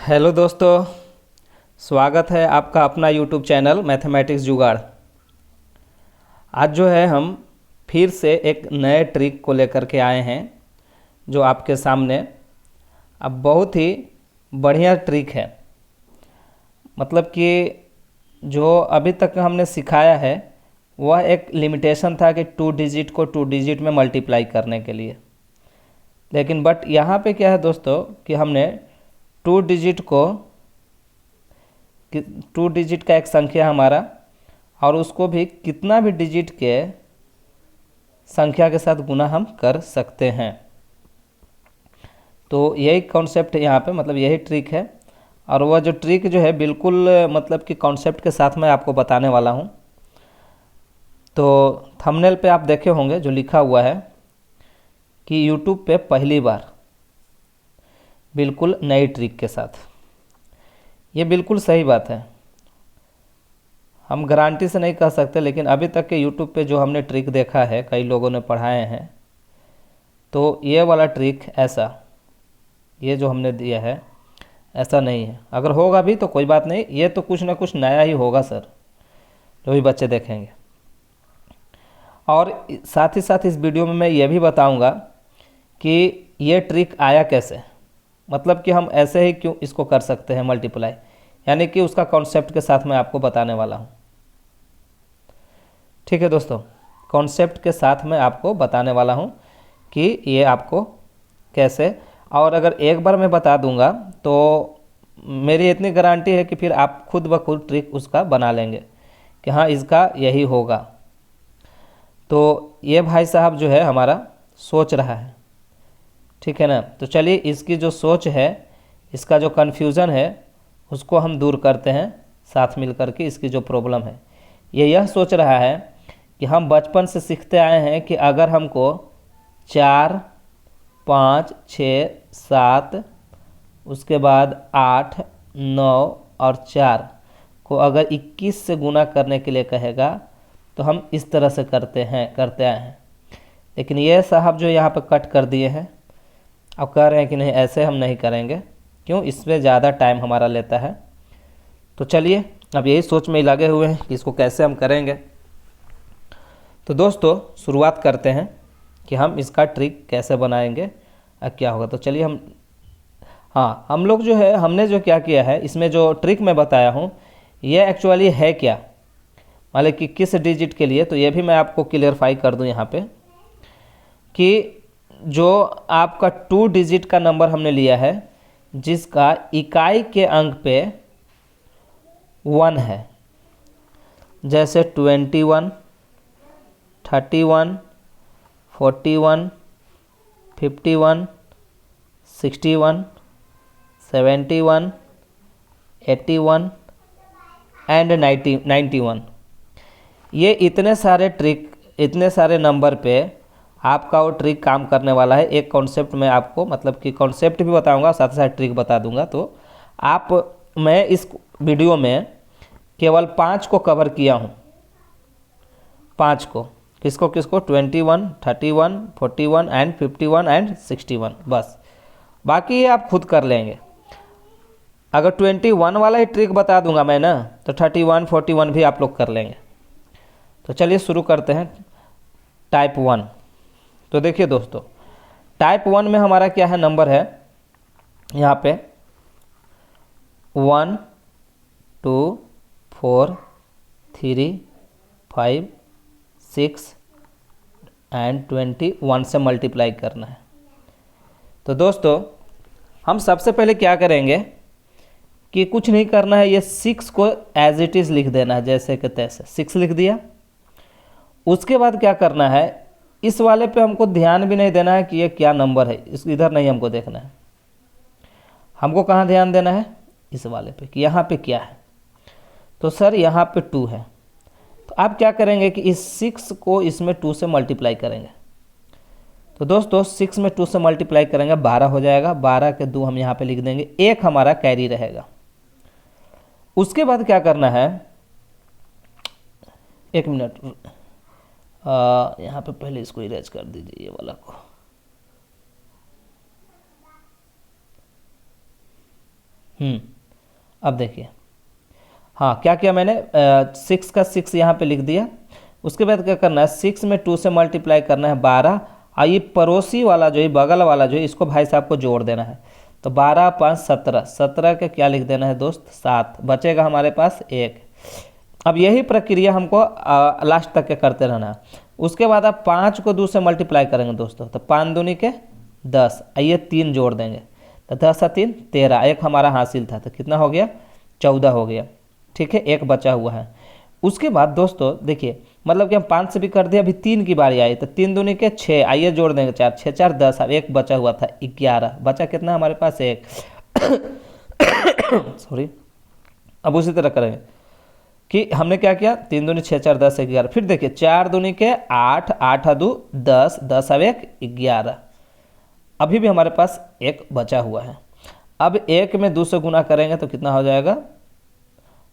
Hello दोस्तों, स्वागत है आपका अपना यूट्यूब चैनल मैथमेटिक्स जुगाड़। आज जो है हम फिर से एक नए ट्रिक को लेकर के आए हैं जो आपके सामने। अब बहुत ही बढ़िया ट्रिक है। मतलब कि जो अभी तक हमने सिखाया है वह एक लिमिटेशन था कि 2 डिजिट को 2 डिजिट में मल्टीप्लाई करने के लिए। लेकिन बट यहाँ पे क्या है दोस्तों कि हमने 2 डिजिट को 2 डिजिट का एक संख्या हमारा और उसको भी कितना भी डिजिट के संख्या के साथ गुना हम कर सकते हैं। तो यही कॉन्सेप्ट यहाँ पे मतलब यही ट्रिक है। और वह जो ट्रिक जो है बिल्कुल मतलब कि कॉन्सेप्ट के साथ मैं आपको बताने वाला हूँ। तो थंबनेल पे आप देखे होंगे जो लिखा हुआ है कि यूट्यूब पे पहली बार बिल्कुल नई ट्रिक के साथ। ये बिल्कुल सही बात है। हम गारंटी से नहीं कह सकते, लेकिन अभी तक के यूट्यूब पे जो हमने ट्रिक देखा है, कई लोगों ने पढ़ाए हैं, तो ये वाला ट्रिक ऐसा ये जो हमने दिया है ऐसा नहीं है। अगर होगा भी तो कोई बात नहीं, ये तो कुछ ना कुछ नया ही होगा सर, जो भी बच्चे देखेंगे। और साथ ही साथ इस वीडियो में मैं ये भी बताऊंगा कि ये ट्रिक आया कैसे, मतलब कि हम ऐसे ही क्यों इसको कर सकते हैं मल्टीप्लाई, यानी कि उसका कॉन्सेप्ट के साथ मैं आपको बताने वाला हूँ। ठीक है दोस्तों, कॉन्सेप्ट के साथ मैं आपको बताने वाला हूँ कि ये आपको कैसे। और अगर एक बार मैं बता दूंगा तो मेरी इतनी गारंटी है कि फिर आप खुद ब खुद ट्रिक उसका बना लेंगे कि हाँ इसका यही होगा। तो ये भाई साहब जो है हमारा सोच रहा है, ठीक है ना। तो चलिए इसकी जो सोच है, इसका जो कन्फ्यूज़न है उसको हम दूर करते हैं साथ मिल कर के। इसकी जो प्रॉब्लम है ये यह सोच रहा है कि हम बचपन से सीखते आए हैं कि अगर हमको 4, 5, 6, 7 उसके बाद 8, 9 और 4 को अगर 21 से गुना करने के लिए कहेगा तो हम इस तरह से करते आए हैं। लेकिन ये साहब जो यहाँ पर कट कर दिए हैं, अब कह रहे हैं कि नहीं ऐसे हम नहीं करेंगे, क्यों, इसमें ज़्यादा टाइम हमारा लेता है। तो चलिए अब यही सोच में ही लगे हुए हैं कि इसको कैसे हम करेंगे। तो दोस्तों शुरुआत करते हैं कि हम इसका ट्रिक कैसे बनाएंगे और क्या होगा। तो चलिए हम लोग जो है हमने जो क्या किया है, इसमें जो ट्रिक मैं बताया हूँ ये एक्चुअली है क्या, मतलब कि किस डिजिट के लिए। तो ये भी मैं आपको क्लियरफाई कर दूँ यहाँ पे कि जो आपका 2 डिजिट का नंबर हमने लिया है जिसका इकाई के अंक पे 1 है, जैसे 21, 31, 41, 51, 61, 71, 81 एंड 91। ये इतने सारे नंबर पे आपका वो ट्रिक काम करने वाला है। एक कॉन्सेप्ट में आपको मतलब कि कॉन्सेप्ट भी बताऊंगा, साथ ही साथ ट्रिक बता दूंगा। तो मैं इस वीडियो में केवल 5 को कवर किया हूँ। 5 को किसको 21, 31, 41 एंड 51 एंड 61, बस। बाकी ये आप खुद कर लेंगे। अगर 21 वाला ही ट्रिक बता दूंगा मैं ना, तो 31, 41 भी आप लोग कर लेंगे। तो चलिए शुरू करते हैं टाइप 1। तो देखिए दोस्तों, टाइप 1 में हमारा क्या है, नंबर है यहाँ पे 1, 2, 4, 3, 5, 6 एंड 21 से मल्टीप्लाई करना है। तो दोस्तों हम सबसे पहले क्या करेंगे कि कुछ नहीं करना है, ये 6 को एज इट इज़ लिख देना है, जैसे कि तैसे 6 लिख दिया। उसके बाद क्या करना है, इस वाले पे हमको ध्यान भी नहीं देना है कि ये क्या नंबर है, इस इधर नहीं हमको देखना है। हमको कहाँ ध्यान देना है, इस वाले पे कि यहाँ पे क्या है। तो सर यहाँ पे 2 है, तो आप क्या करेंगे कि इस 6 को इसमें 2 से मल्टीप्लाई करेंगे। तो दोस्तों 6 में 2 से मल्टीप्लाई करेंगे 12 हो जाएगा। 12 के 2 हम यहाँ पे लिख देंगे, 1 हमारा कैरी रहेगा। उसके बाद क्या करना है, 1 मिनट, यहाँ पे पहले इसको इरेज कर दीजिए, ये वाला को। अब देखिए, हाँ क्या किया मैंने, 6 का 6 यहाँ पे लिख दिया। उसके बाद क्या करना है, 6 में 2 से मल्टीप्लाई करना है 12, और ये पड़ोसी वाला जो है, बगल वाला जो है, इसको भाई साहब को जोड़ देना है। तो 12 5 17, 17 के क्या लिख देना है दोस्त, 7, बचेगा हमारे पास 1। अब यही प्रक्रिया हमको लास्ट तक के करते रहना है। उसके बाद आप 5 को 2 से मल्टीप्लाई करेंगे दोस्तों, तो 5 दूनी के 10, ये 3 जोड़ देंगे, तो 10 और 3 13, एक हमारा हासिल था, तो कितना हो गया, 14 हो गया। ठीक है, एक बचा हुआ है। उसके बाद दोस्तों देखिए, मतलब कि हम 5 से भी कर दिया, अभी 3 की बारी आई, तो 3 दूनी के 6, आइए जोड़ देंगे 4, 6 4 10, अब एक बचा हुआ था 11, बचा कितना हमारे पास, 1। सॉरी। अब उसी तरह करेंगे कि हमने क्या किया, 3 दूनी 6 4 10 11, फिर देखिए 4 दूनी के 8, 8 2 10, 10 अब 1 11, अभी भी हमारे पास एक बचा हुआ है। अब 1 में 2 से गुना करेंगे तो कितना हो जाएगा,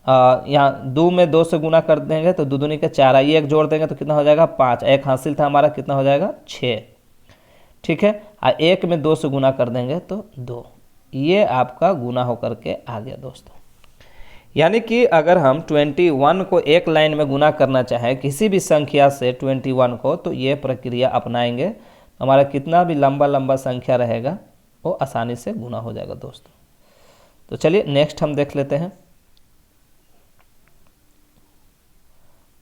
यहाँ 2 में 2 से गुना कर देंगे तो 2 दूनी के 4, आइए एक जोड़ देंगे तो कितना हो जाएगा, 5, एक हासिल था हमारा, कितना हो जाएगा, 6। ठीक है, 1 में 2 से गुना कर देंगे तो 2, ये आपका गुना होकर के आ गया दोस्तों। यानी कि अगर हम 21 को एक लाइन में गुना करना चाहें किसी भी संख्या से 21 को, तो ये प्रक्रिया अपनाएंगे, हमारा कितना भी लंबा लंबा संख्या रहेगा वो आसानी से गुना हो जाएगा दोस्तों। तो चलिए नेक्स्ट हम देख लेते हैं,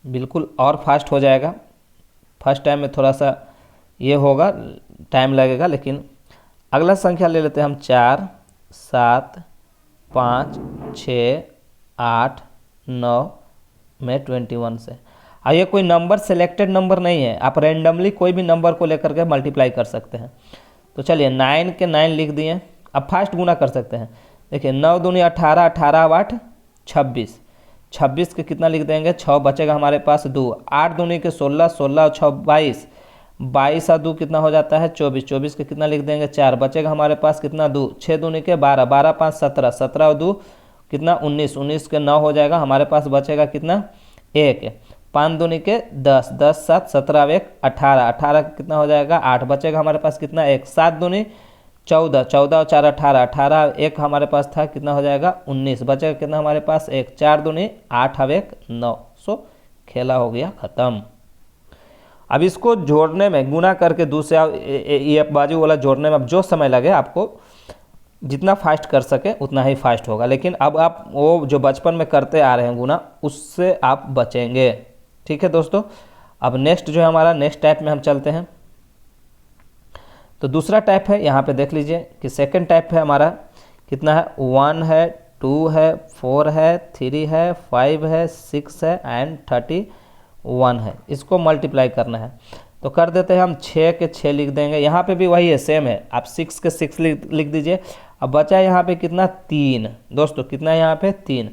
बिल्कुल और फास्ट हो जाएगा। फर्स्ट टाइम में थोड़ा सा ये होगा, टाइम लगेगा, लेकिन अगला संख्या ले लेते हैं हम, 4 7 5 6 8 9 में 21 से। अब ये कोई नंबर सेलेक्टेड नंबर नहीं है, आप रैंडमली कोई भी नंबर को लेकर के मल्टीप्लाई कर सकते हैं। तो चलिए 9 के 9 लिख दिए, अब फास्ट गुना कर सकते हैं। देखिए 9 दूनी 18, 18 8 26, 26 के कितना लिख देंगे, 6, बचेगा हमारे पास 2, 8 दूनी के 16, 16 और 6 22, 22 और 2 कितना हो जाता है, 24, 24 के कितना लिख देंगे, 4, बचेगा हमारे पास कितना, 2, 6 दूनी के 12, 12 5 17, 17 और 2 कितना, 19, 19 के 9 हो जाएगा, हमारे पास बचेगा कितना, 1, 5 दूनी के 10, 10 7 17 1 18, 18 कितना हो जाएगा, 8, बचेगा हमारे पास कितना, 1, 7 दूनी 14, 14 और 4 18, 18 1 हमारे पास था, कितना हो जाएगा, 19, बचेगा कितना हमारे पास, 1, 4 दूनी 8 और 1 9। सो खेला हो गया ख़त्म। अब इसको जोड़ने में, गुना करके दूसरे ये बाजू वाला जोड़ने में अब जो समय लगे, आपको जितना फास्ट कर सके उतना ही फास्ट होगा, लेकिन अब आप वो जो बचपन में करते आ रहे हैं गुना, उससे आप बचेंगे। ठीक है दोस्तों, अब नेक्स्ट जो है हमारा, नेक्स्ट टाइप में हम चलते हैं। तो दूसरा टाइप है, यहाँ पे देख लीजिए कि सेकंड टाइप है हमारा, कितना है, 1 है 2 है 4 है 3 है 5 है 6 है एंड 31 है। इसको मल्टीप्लाई करना है, तो कर देते हैं हम, 6 के 6 लिख देंगे, यहाँ पे भी वही है, सेम है, आप 6 के 6 लिख दीजिए। अब बचा यहाँ पे कितना, 3 दोस्तों, कितना है यहाँ पे, 3,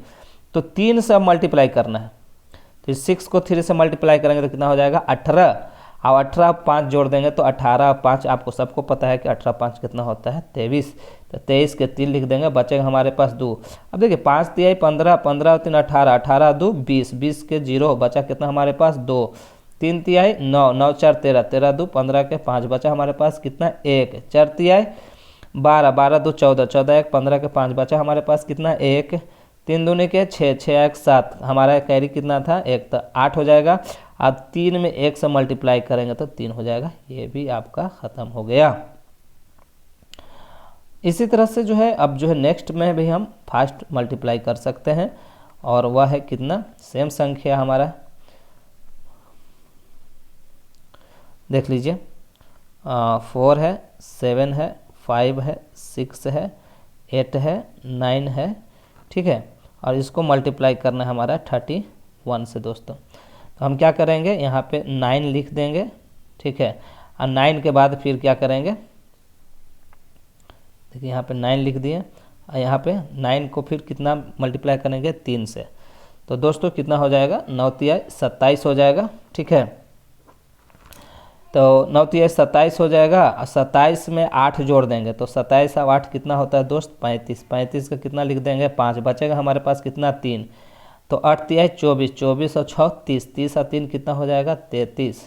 तो 3 से अब मल्टीप्लाई करना है, तो 6 को 3 से मल्टीप्लाई करेंगे तो कितना हो जाएगा, 18, अब 18 5 जोड़ देंगे तो 18 5, आपको सबको पता है कि 18 5 कितना होता है, 23, तो 23 के 3 लिख देंगे, बचेगा हमारे पास 2। अब देखिए 5 तिहाई 15, 15 और 3 18, 18 2 20, 20 के 0, बचा कितना हमारे पास, 2, 3 तिहाई 9, 9 4 13, 13 2 15 के 5, बचा हमारे पास कितना, 1, 4 तिहाई 12, 12 2 14, 14 1 15 के 5, बचा हमारे पास कितना, 1, 3 दूनी के 6, 6 1 7, हमारा कैरी कितना था, 1, तो 8 हो जाएगा। अब 3 में 1 से मल्टीप्लाई करेंगे तो 3 हो जाएगा, ये भी आपका ख़त्म हो गया। इसी तरह से जो है, अब जो है नेक्स्ट में भी हम फास्ट मल्टीप्लाई कर सकते हैं, और वह है कितना, सेम संख्या हमारा, देख लीजिए, 4 है 7 है 5 है 6 है 8 है 9 है, ठीक है, और इसको मल्टीप्लाई करना है हमारा 31 से दोस्तों। तो हम क्या करेंगे, यहाँ पे 9 लिख देंगे, ठीक है, और 9 के बाद फिर क्या करेंगे, देखिए यहाँ पे 9 लिख दिए, और यहाँ पे 9 को फिर कितना मल्टीप्लाई करेंगे, 3 से, तो दोस्तों कितना हो जाएगा, 9 तिहाई 27 हो जाएगा। ठीक है, तो 9 तिहाई 27 हो जाएगा, और 27 में 8 जोड़ देंगे तो 27 और 8 कितना होता है दोस्त, 35, 35 का कितना लिख देंगे, 5, बचेगा हमारे पास कितना, 3, तो 8 तिहाई 24, 24 और 6 30, 30 और 3 कितना हो जाएगा, 33,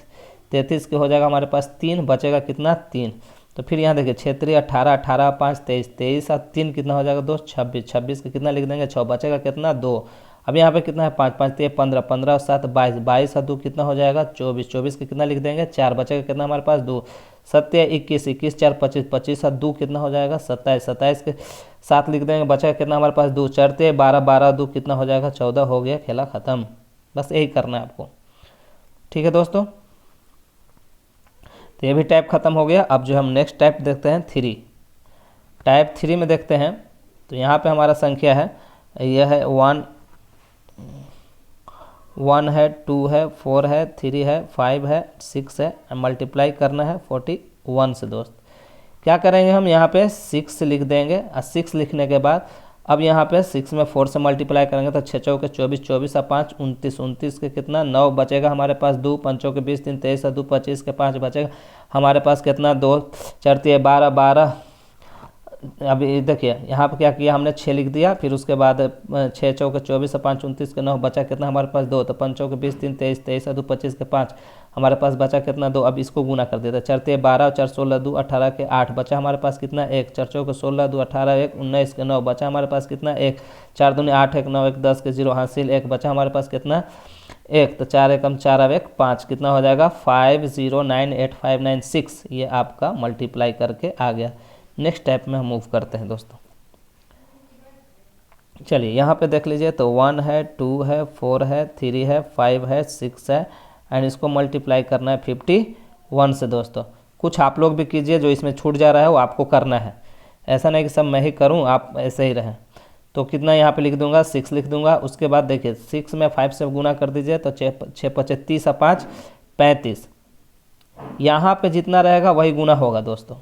33 के हो जाएगा हमारे पास 3, बचेगा कितना, 3, तो फिर यहाँ देखिए 6 3 18, 18 5 23, 23 और 3 कितना हो जाएगा दोस्त 26, 26 का कितना लिख देंगे 6, बचेगा कितना 2। अब यहाँ पे कितना है 5 5 3 15, 15 और 7 22, 22 और 2 कितना हो जाएगा 24, 24 का कितना लिख देंगे 4, बचेगा कितना हमारे पास 2। 7 21, 21 4 25, 25 और 2 कितना हो जाएगा 27, 27 के 7 लिख देंगे, बचेगा कितना हमारे पास 2। 4 12, 12 2 कितना हो जाएगा 14, हो गया खेला ख़त्म। बस यही करना है आपको, ठीक है दोस्तों। तो ये भी टाइप ख़त्म हो गया। अब जो हम नेक्स्ट टाइप देखते हैं 3। टाइप 3 में देखते हैं तो यहाँ पे हमारा संख्या है, यह है 1 है, 2 है, 4 है, 3 है, 5 है, 6 है, मल्टीप्लाई करना है 41 से दोस्त। क्या करेंगे हम यहाँ पे 6 लिख देंगे और 6 लिखने के बाद अब यहाँ पे 6 में 4 से मल्टीप्लाई करेंगे तो 6 चौके 24, 24 और 5 29, 29 के कितना 9, बचेगा हमारे पास 2, 5 चौके 20, 3 23 और 2 25 के 5, बचेगा हमारे पास कितना 2, 4 12, 12। अभी देखिए यहाँ पे क्या किया हमने 6 लिख दिया, फिर उसके बाद 6 चौके 24 और 5 29 के 9, बचा कितना हमारे पास 2, तो 5 चौके 20, 3 23, 23 और 2 25 के 5, हमारे पास बचा कितना 2। अब इसको गुना कर देते हैं 4 12 और 4 16 2 18 के 8, बचा हमारे पास कितना 1, 4 चौके 16 2 18 1 19 के 9, बचा हमारे पास कितना 1, 4 दूनी 8 1 9 1 10 के 0 हासिल 1, बचा हमारे पास कितना 1, तो 4 1 4 अब 1 5, कितना हो जाएगा 509856। ये आपका मल्टीप्लाई करके आ गया। नेक्स्ट टाइप में हम मूव करते हैं दोस्तों। चलिए यहाँ पे देख लीजिए तो 1 है, 2 है, 4 है, 3 है, 5 है, 6 है एंड इसको मल्टीप्लाई करना है 51 से दोस्तों। कुछ आप लोग भी कीजिए, जो इसमें छूट जा रहा है वो आपको करना है, ऐसा नहीं कि सब मैं ही करूँ आप ऐसे ही रहें। तो कितना यहाँ पे लिख दूंगा 6 लिख दूंगा। उसके बाद देखिए 6 में 5 से गुना कर दीजिए तो 6 5 30 और 5 35। यहाँ पे जितना रहेगा वही गुना होगा दोस्तों।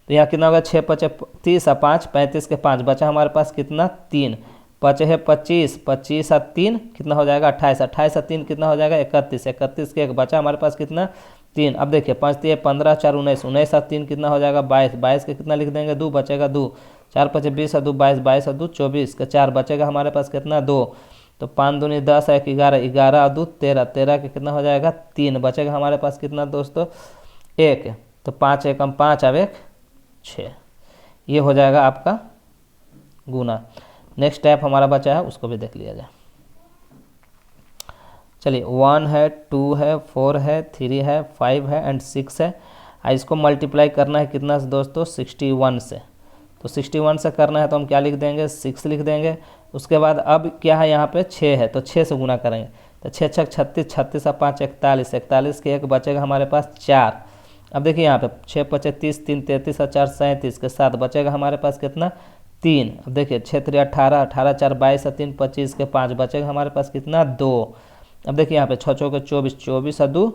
तो यहाँ कितना होगा 6 5 30 और 5 35 के 5, बचा हमारे पास कितना 3, 5 है 25, 25 और 3 कितना हो जाएगा 28, 28 और 3 कितना हो जाएगा 31, 31 के 1, बचा हमारे पास कितना 3। अब देखिए 5 3 15 4 19, 19 और 3 कितना हो जाएगा 22, 22 के कितना लिख देंगे 2, बचेगा 2। 4 5 20 और 2 22, 22 और 2 24 के 4, बचेगा हमारे पास कितना 2। तो 5 दूनी 10 1 11, 11 और 2 13, 13 के कितना हो जाएगा 3, बचेगा हमारे पास कितना दोस्तों 1। तो 5 1 5 अब 1 6, ये हो जाएगा आपका गुना। नेक्स्ट टाइप हमारा बचा है उसको भी देख लिया जाए। चलिए 1 है, 2 है, 4 है, 3 है, 5 है एंड 6 है। इसको मल्टीप्लाई करना है कितना से दोस्तों 61 से। तो 61 से करना है तो हम क्या लिख देंगे 6 लिख देंगे। उसके बाद अब क्या है यहाँ पे 6 है तो 6 से गुना करेंगे तो 6 6 36, 36 और 5 41, 41 के 1, बचेगा हमारे पास 4। अब देखिए यहाँ पे 6 5 30, 3 33 और 4 37 के 7, बचेगा हमारे पास कितना 3। अब देखिए 6 3 18, 18 4 22 और 3 25 के 5, बचेगा हमारे पास कितना 2। अब देखिए यहाँ पे 6 चौके 24, 24 और 2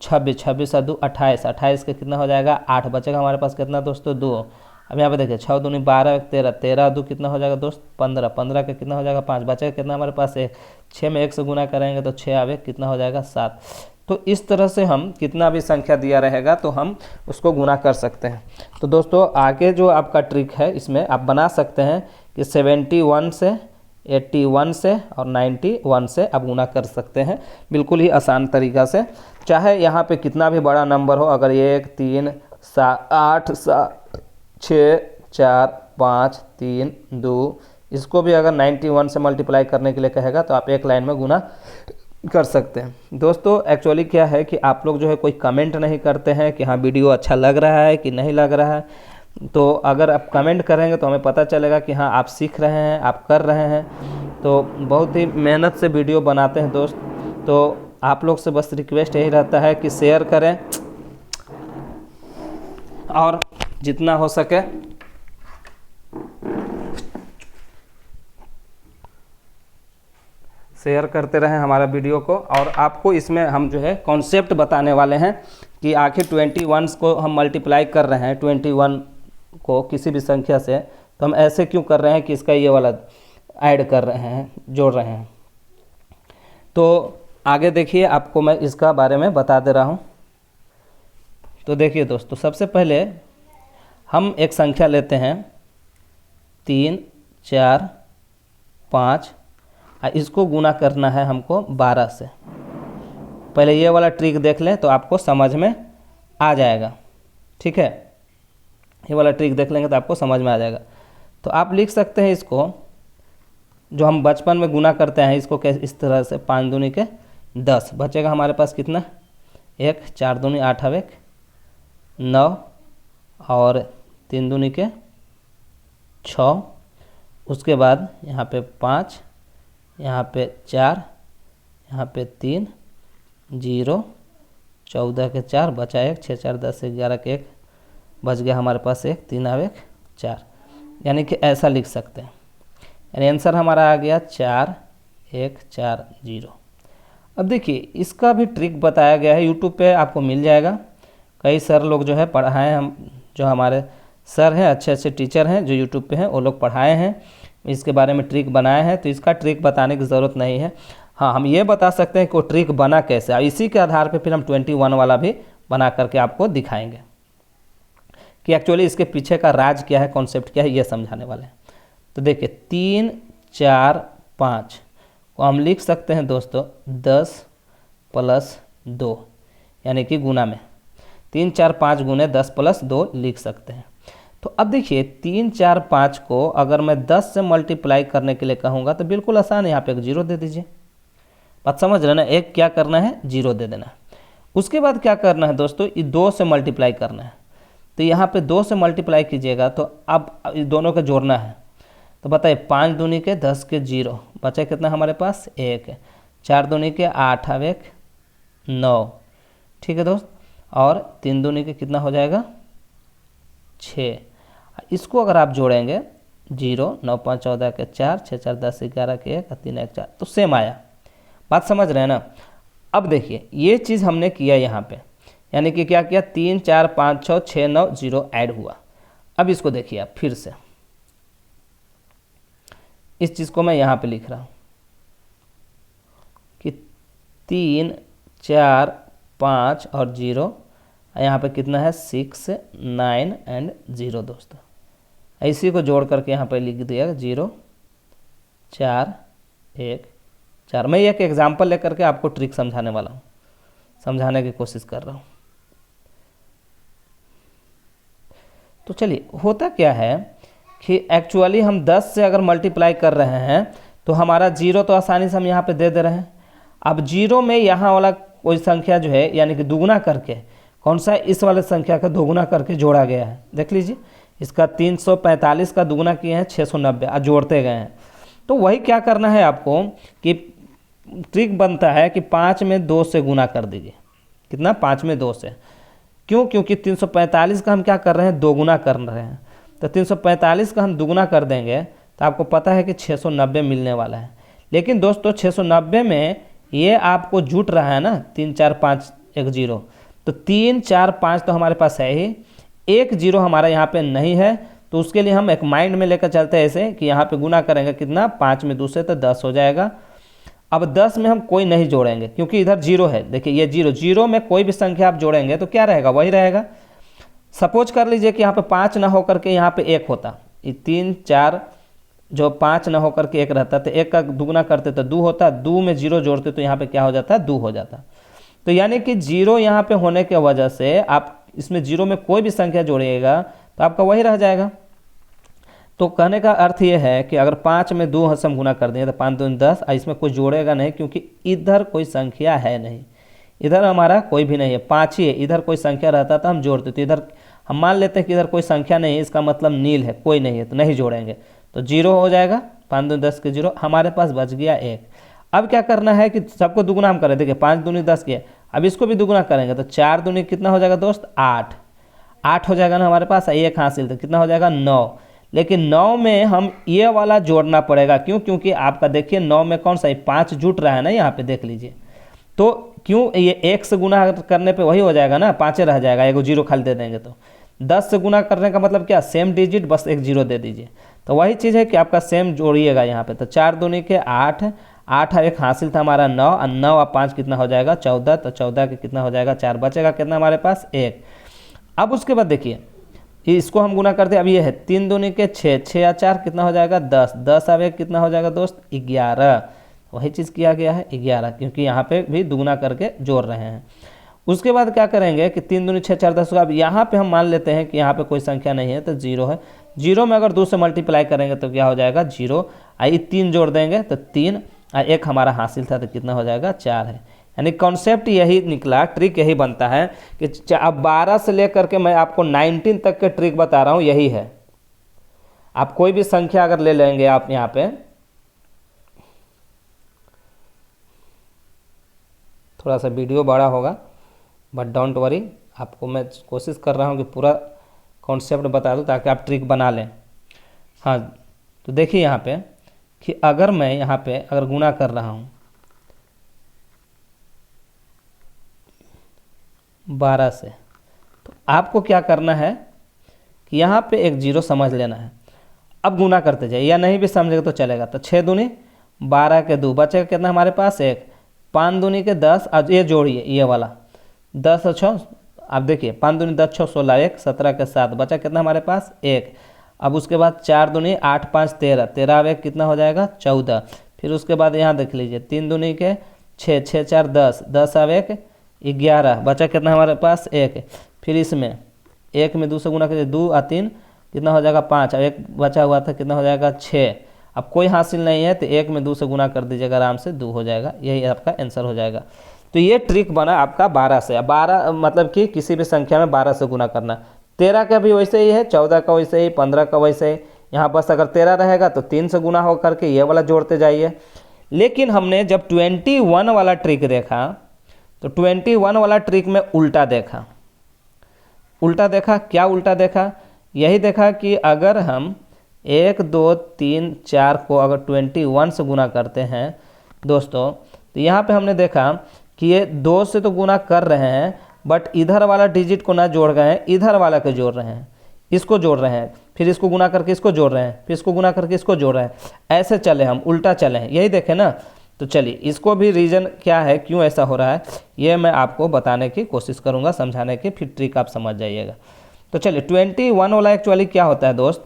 26, 26 और 2 28, 28 के कितना हो जाएगा 8, बचेगा हमारे पास कितना दोस्तों 2। अब यहाँ पे देखिए 6 दूनी 12 13, 13 2 कितना हो जाएगा दोस्त 15, 15 का कितना हो जाएगा 5, बचेगा कितना हमारे पास 1। 6 में 1 से गुना करेंगे तो 6 आवे कितना हो जाएगा 7। तो इस तरह से हम कितना भी संख्या दिया रहेगा तो हम उसको गुना कर सकते हैं। तो दोस्तों आगे जो आपका ट्रिक है इसमें आप बना सकते हैं कि 71 से 81 से और 91 से आप गुना कर सकते हैं, बिल्कुल ही आसान तरीक़ा से। चाहे यहाँ पे कितना भी बड़ा नंबर हो, अगर 1 3 7 8 7 6 4 5 3 2, इसको भी अगर 91 से मल्टीप्लाई करने के लिए कहेगा तो आप एक लाइन में गुना कर सकते हैं। दोस्तों एक्चुअली क्या है कि आप लोग जो है कोई कमेंट नहीं करते हैं कि हाँ वीडियो अच्छा लग रहा है कि नहीं लग रहा है। तो अगर आप कमेंट करेंगे तो हमें पता चलेगा कि हाँ आप सीख रहे हैं, आप कर रहे हैं। तो बहुत ही मेहनत से वीडियो बनाते हैं दोस्त। तो आप लोग से बस रिक्वेस्ट यही रहता है कि शेयर करें और जितना हो सके शेयर करते रहें हमारा वीडियो को। और आपको इसमें हम जो है कॉन्सेप्ट बताने वाले हैं कि आखिर 21 को हम मल्टीप्लाई कर रहे हैं 21 को किसी भी संख्या से, तो हम ऐसे क्यों कर रहे हैं कि इसका ये वाला ऐड कर रहे हैं, जोड़ रहे हैं। तो आगे देखिए आपको मैं इसका बारे में बता दे रहा हूँ। तो देखिए दोस्तों सबसे पहले हम एक संख्या लेते हैं 3 4 5, इसको गुना करना है हमको 12 से। पहले ये वाला ट्रिक देख लें तो आपको समझ में आ जाएगा, ठीक है। ये वाला ट्रिक देख लेंगे तो आपको समझ में आ जाएगा। तो आप लिख सकते हैं इसको, जो हम बचपन में गुना करते हैं इसको कैसे, इस तरह से 5 दूनी के 10 बचेगा हमारे पास कितना, 1, 4 दूनी 8 अब 1 9 और 3 दूनी के 6, उसके बाद यहाँ पे 5, यहाँ पे 4, यहाँ पे 3 0 14 के 4 बचा 1 6 4 10 11 के 1 बच गया हमारे पास 1 3 अब 1 4, यानी कि ऐसा लिख सकते हैं। यानी आंसर हमारा आ गया 4 1 4 0। अब देखिए इसका भी ट्रिक बताया गया है, यूट्यूब पे आपको मिल जाएगा। कई सर लोग जो है पढ़ाए, हम जो हमारे सर हैं अच्छे अच्छे टीचर हैं जो यूट्यूब पे हैं, वो लोग पढ़ाए हैं, इसके बारे में ट्रिक बनाए हैं, तो इसका ट्रिक बताने की ज़रूरत नहीं है। हाँ, हम ये बता सकते हैं कि वो ट्रिक बना कैसे, और इसी के आधार पे फिर हम 21 वाला भी बना करके आपको दिखाएंगे कि एक्चुअली इसके पीछे का राज क्या है, कॉन्सेप्ट क्या है, ये समझाने वाले हैं। तो देखिए 3 4 5 को हम लिख सकते हैं दोस्तों 10 + 2, यानी कि गुना में 3 4 5 गुने 10 + 2 लिख सकते हैं। तो अब देखिए 3 4 5 को अगर मैं 10 से मल्टीप्लाई करने के लिए कहूँगा तो बिल्कुल आसान है, यहाँ पे एक 0 दे दीजिए। बात समझ रहे ना, एक क्या करना है, 0 दे देना है। उसके बाद क्या करना है दोस्तों, ये 2 से मल्टीप्लाई करना है, तो यहाँ पे 2 से मल्टीप्लाई कीजिएगा तो अब इस दोनों को जोड़ना है। तो बताइए 5 दूनी के 10 के 0 बचा कितना हमारे पास 1, 4 दूनी के 8 अब 1 9, ठीक है दोस्त, और 3 दूनी के कितना हो जाएगा 6। इसको अगर आप जोड़ेंगे 0 9 5 14 के 4 6 4 10 11 के 1 3 1 4, तो सेम आया। बात समझ रहे हैं ना। अब देखिए ये चीज़ हमने किया यहाँ पे, यानी कि क्या किया, 3 4 5 6 6 9 0 ऐड हुआ। अब इसको देखिए आप फिर से, इस चीज़ को मैं यहाँ पे लिख रहा हूँ कि 3 4 5 और 0, यहाँ पे कितना है 6 9 एंड 0 दोस्तों। इसी को जोड़ करके यहाँ पे लिख दिया 0 4 1 4। मैं एक एग्जाम्पल लेकर के आपको ट्रिक समझाने वाला हूँ, समझाने की कोशिश कर रहा हूँ। तो चलिए होता क्या है कि एक्चुअली हम 10 से अगर मल्टीप्लाई कर रहे हैं तो हमारा 0 तो आसानी से हम यहाँ पे दे दे रहे हैं। अब 0 में यहाँ वाला कोई संख्या जो है यानी कि दुगुना करके, कौन सा, इस वाले संख्या का दोगुना करके जोड़ा गया है। देख लीजिए इसका 345 का दुगुना किए हैं 690 और जोड़ते गए हैं। तो वही क्या करना है आपको कि ट्रिक बनता है कि 5 में 2 से गुना कर दीजिए। कितना, 5 में 2 से। क्यों, क्योंकि 345 का हम क्या कर रहे हैं, दोगुना कर रहे हैं। तो 345 का हम दुगुना कर देंगे तो आपको पता है कि 690 मिलने वाला है। लेकिन दोस्तों 690 में ये आपको जुट रहा है ना 3 4 5 1 0, तो 3 4 5 तो हमारे पास है ही, 1 0 हमारा यहाँ पे नहीं है। तो उसके लिए हम एक माइंड में लेकर चलते हैं ऐसे कि यहाँ पे गुना करेंगे कितना, 5 में 2 से तो 10 हो जाएगा। अब 10 में हम कोई नहीं जोड़ेंगे क्योंकि इधर 0 है। देखिए ये 0 में कोई भी संख्या आप जोड़ेंगे तो क्या रहेगा, वही रहेगा। सपोज कर लीजिए कि यहाँ पे 5 ना होकर के यहाँ पे 1 होता, ये 3 4 जो 5 ना होकर के 1 रहता, तो 1 का दुगुना करते तो 2 होता, 2 में 0 जोड़ते तो यहाँ पे क्या हो जाता, 2 हो जाता। तो यानी कि 0 यहाँ पे होने की वजह से आप इसमें 0 में कोई भी संख्या जोड़िएगा तो आपका वही रह जाएगा। तो कहने का अर्थ ये है कि अगर 5 में 2 से हम गुना कर देंगे तो 5 2 10, इसमें कोई जोड़ेगा नहीं क्योंकि इधर कोई संख्या है नहीं, इधर हमारा कोई भी नहीं है, 5 ही है। इधर कोई संख्या रहता तो हम जोड़ते, तो इधर हम मान लेते हैं कि इधर कोई संख्या नहीं है, इसका मतलब नील है, कोई नहीं है, तो नहीं जोड़ेंगे, तो 0 हो जाएगा। 5 2 10 के 0, हमारे पास बच गया 1। अब क्या करना है कि सबको दुगुना हम करें। देखिए 5 दूनी 10 किया, अब इसको भी दुगुना करेंगे तो 4 दूनी कितना हो जाएगा दोस्त, 8 हो जाएगा ना हमारे पास, 1 हासिल, तो कितना हो जाएगा 9। लेकिन 9 में हम ये वाला जोड़ना पड़ेगा, क्यों, क्योंकि आपका देखिए 9 में कौन सा 5 जुट रहा है ना, यहाँ पे देख लीजिए। तो क्यों, ये 1 से गुना करने पे वही हो जाएगा ना, 5 रह जाएगा, एगो 0 खाली दे देंगे। तो 10 से गुना करने का मतलब क्या, सेम डिजिट बस एक 0 दे दीजिए। तो वही चीज़ है कि आपका सेम जोड़िएगा यहाँ पे। तो 4 दूनी के 8, 8 1 हासिल था हमारा 9, और 9 और 5 कितना हो जाएगा 14, तो 14 के कितना हो जाएगा 4, बचेगा कितना हमारे पास 1। अब उसके बाद देखिए इसको हम गुना करते हैं, अब ये है 3 दूनी के 6, 6 या 4 कितना हो जाएगा 10, 10 अब 1 कितना हो जाएगा दोस्त 11। वही चीज़ किया गया है 11, क्योंकि यहाँ पे भी दुगुना करके जोड़ रहे हैं। उसके बाद क्या करेंगे कि 3 दूनी 6 4 10 अब यहाँ पे हम मान लेते हैं कि यहाँ पे कोई संख्या नहीं है तो 0 है। 0 में अगर 2 से मल्टीप्लाई करेंगे तो क्या हो जाएगा 0, आई 3 जोड़ देंगे तो 3, एक हमारा हासिल था तो कितना हो जाएगा 4 है। यानी कॉन्सेप्ट यही निकला, ट्रिक यही बनता है कि अब 12 से लेकर के मैं आपको 19 तक के ट्रिक बता रहा हूँ, यही है। आप कोई भी संख्या अगर ले लेंगे आप यहाँ पे, थोड़ा सा वीडियो बड़ा होगा बट डोंट वरी, आपको मैं कोशिश कर रहा हूँ कि पूरा कॉन्सेप्ट बता दूँ ताकि आप ट्रिक बना लें। हाँ, तो देखिए यहाँ पे कि अगर मैं यहाँ पे अगर गुणा कर रहा हूँ 12 से, तो आपको क्या करना है कि यहाँ पे एक 0 समझ लेना है। अब गुना करते जाइए, या नहीं भी समझेगा तो चलेगा। तो 6 दूनी 12 के 2 बचेगा कितना हमारे पास 1, 5 दूनी के 10, अब ये जोड़िए ये वाला 10 और 6, अब देखिए 5 दूनी 10 6 16, 1 17 के 7 बचा कितना हमारे पास 1। अब उसके बाद 4 दूनी 8 5 13, 13 अब 1 कितना हो जाएगा 14। फिर उसके बाद यहाँ देख लीजिए 3 दूनी के 6, 6 4 10, 10 अब 1 11, बचा कितना हमारे पास 1। फिर इसमें 1 में 2 से गुना करिए, 2 और 3 कितना हो जाएगा 5, अब 1 बचा हुआ था कितना हो जाएगा 6। अब कोई हासिल नहीं है तो 1 में 2 से गुना कर दीजिएगा, आराम से 2 हो जाएगा, यही आपका आंसर हो जाएगा। तो ये ट्रिक बना आपका 12 से। 12 मतलब कि किसी भी संख्या में 12 से गुना करना। 13 का भी वैसे ही है, 14 का वैसे ही, 15 का वैसे ही। यहाँ बस अगर 13 रहेगा तो 3 से गुना हो करके ये वाला जोड़ते जाइए। लेकिन हमने जब 21 वाला ट्रिक देखा तो 21 वाला ट्रिक में उल्टा देखा। उल्टा देखा, क्या उल्टा देखा? यही देखा कि अगर हम 1 2 3 4 को अगर 21 से गुना करते हैं दोस्तों, तो यहाँ पे हमने देखा कि ये 2 से तो गुना कर रहे हैं बट इधर वाला डिजिट को ना जोड़ रहे हैं, इधर वाला को जोड़ रहे हैं, इसको जोड़ रहे हैं, फिर इसको गुना करके इसको जोड़ रहे हैं, फिर इसको गुना करके इसको जोड़ रहे हैं। ऐसे चले हम, उल्टा चले हैं, यही देखें ना। तो चलिए इसको भी रीज़न क्या है, क्यों ऐसा हो रहा है, ये मैं आपको बताने की कोशिश करूँगा, समझाने की, फिर ट्रिक आप समझ जाइएगा। तो चलिए 21 वाला एक्चुअली क्या होता है दोस्त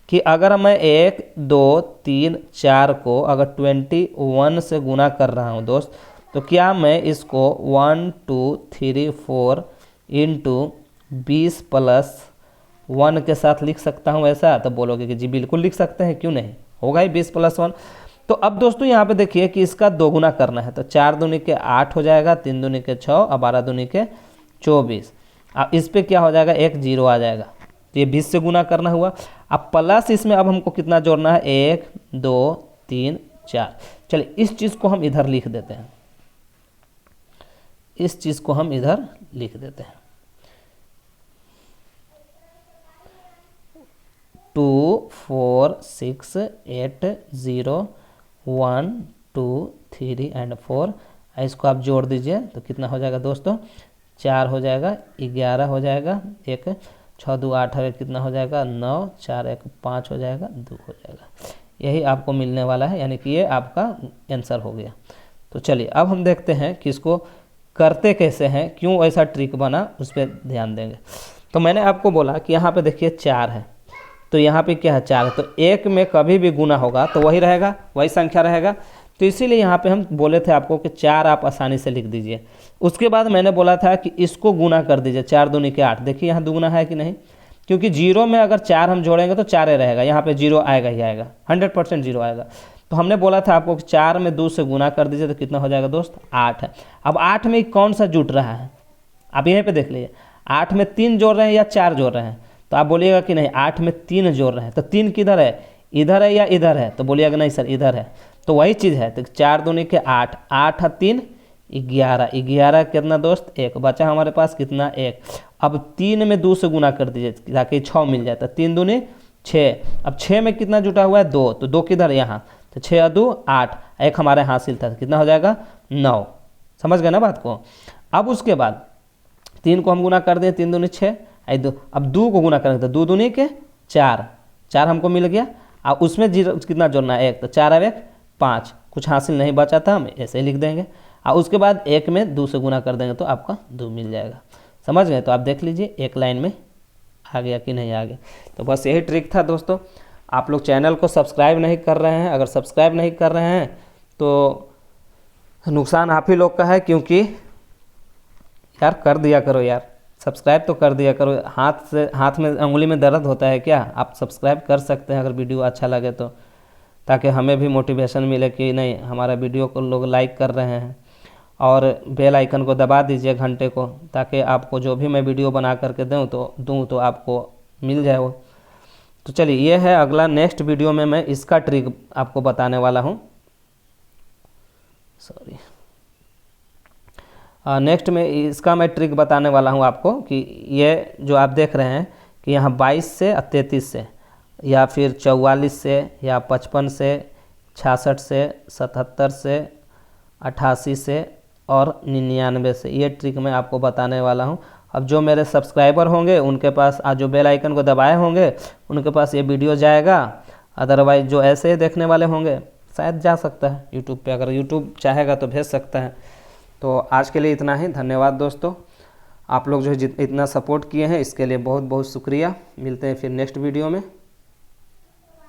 कि अगर मैं 1 2 3 4 को अगर 21 से गुना कर रहा हूँ दोस्त, तो क्या मैं इसको 1 2 3 4 इंटू 20 प्लस 1 के साथ लिख सकता हूँ ऐसा? तो बोलोगे कि जी बिल्कुल लिख सकते हैं, क्यों नहीं, होगा ही 20 प्लस 1। तो अब दोस्तों यहाँ पे देखिए कि इसका 2 गुना करना है, तो 4 दूनी के 8 हो जाएगा, 3 दूनी के 6 और 12 दूनी के 24। अब इस पे क्या हो जाएगा, एक 0 आ जाएगा, तो ये 20 से गुना करना हुआ। अब प्लस इसमें अब हमको कितना जोड़ना है, 1 2 3 4। चलिए इस चीज़ को हम इधर लिख देते हैं, इस चीज़ को हम इधर लिख देते हैं। 2 4 6 8 0 1 2 3 एंड 4। इसको आप जोड़ दीजिए तो कितना हो जाएगा दोस्तों, 4 हो जाएगा, 11 हो जाएगा, 1 6 2 8 है, कितना हो जाएगा 9, 4 1 5 हो जाएगा, 2 हो जाएगा। यही आपको मिलने वाला है, यानी कि ये आपका आंसर हो गया। तो चलिए अब हम देखते हैं कि इसको करते कैसे हैं, क्यों ऐसा ट्रिक बना, उस पर ध्यान देंगे। तो मैंने आपको बोला कि यहाँ पे देखिए 4 है, तो यहाँ पे क्या है 4 है, तो 1 में कभी भी गुना होगा तो वही रहेगा, वही संख्या रहेगा। तो इसीलिए यहाँ पे हम बोले थे आपको कि 4 आप आसानी से लिख दीजिए। उसके बाद मैंने बोला था कि इसको गुना कर दीजिए, 4 दूनी के 8। देखिए यहाँ दुगुना है कि नहीं, क्योंकि 0 में अगर 4 हम जोड़ेंगे तो 4 ही रहेगा, यहाँ पे 0 आएगा ही आएगा, 100% 0 आएगा। तो हमने बोला था आपको कि 4 में 2 से गुना कर दीजिए तो कितना हो जाएगा दोस्त, 8 है। अब 8 में कौन सा जुट रहा है, आप यहीं पे देख लीजिए, 8 में 3 जोड़ रहे हैं या 4 जोड़ रहे हैं? तो आप बोलिएगा कि नहीं 8 में 3 जोड़ रहे हैं, तो 3 किधर है, इधर है या इधर है? तो बोलिएगा नहीं सर इधर है, तो वही चीज़ है। तो 4 दूनी के 8, 8 है 3 11, 11 कितना दोस्त 1, बचा हमारे पास कितना 1। अब 3 में 2 से गुना कर दीजिए ताकि 6 मिल जाए, तो 3 दूनी 6। अब 6 में कितना जुटा हुआ है 2, तो 2 किधर यहाँ, तो 6 2 8, 1 हमारे हासिल था, कितना हो जाएगा 9। समझ गए ना बात को? अब उसके बाद 3 को हम गुना कर दें, 3 दूनी 6, अब 2 को गुना करेंगे तो 2 दूनी के 4, 4 हमको मिल गया। अब उसमें 0 कितना जोड़ना है 1, तो 4 अब 1 5, कुछ हासिल नहीं बचा था, हम ऐसे ही लिख देंगे। और उसके बाद 1 में 2 से गुना कर देंगे तो आपका 2 मिल जाएगा। समझ गए? तो आप देख लीजिए एक लाइन में आ गया कि नहीं आ गया। तो बस यही ट्रिक था दोस्तों। आप लोग चैनल को सब्सक्राइब नहीं कर रहे हैं, अगर सब्सक्राइब नहीं कर रहे हैं तो नुकसान आप ही लोग का है, क्योंकि यार कर दिया करो यार, सब्सक्राइब तो कर दिया करो। हाथ में उंगली में दर्द होता है क्या? आप सब्सक्राइब कर सकते हैं अगर वीडियो अच्छा लगे तो, ताकि हमें भी मोटिवेशन मिले कि नहीं हमारा वीडियो को लोग लाइक कर रहे हैं। और बेल आइकन को दबा दीजिए घंटे को, ताकि आपको जो भी मैं वीडियो बना करके दूँ तो आपको मिल जाए वो। तो चलिए ये है अगला, नेक्स्ट वीडियो में मैं इसका ट्रिक आपको बताने वाला हूँ। सॉरी, नेक्स्ट में इसका मैं ट्रिक बताने वाला हूँ आपको कि ये जो आप देख रहे हैं कि यहाँ 22 से 33 से, या फिर 44 से, या 55 से, 66 से, 77 से, 88 से और 99 से, ये ट्रिक मैं आपको बताने वाला हूँ। अब जो मेरे सब्सक्राइबर होंगे उनके पास जो बेल आइकन को दबाए होंगे उनके पास ये वीडियो जाएगा। अदरवाइज जो ऐसे ही देखने वाले होंगे शायद जा सकता है यूट्यूब पे, अगर यूट्यूब चाहेगा तो भेज सकता है। तो आज के लिए इतना ही, धन्यवाद दोस्तों। आप लोग जो इतना सपोर्ट किए हैं इसके लिए बहुत बहुत शुक्रिया। मिलते हैं फिर नेक्स्ट वीडियो में।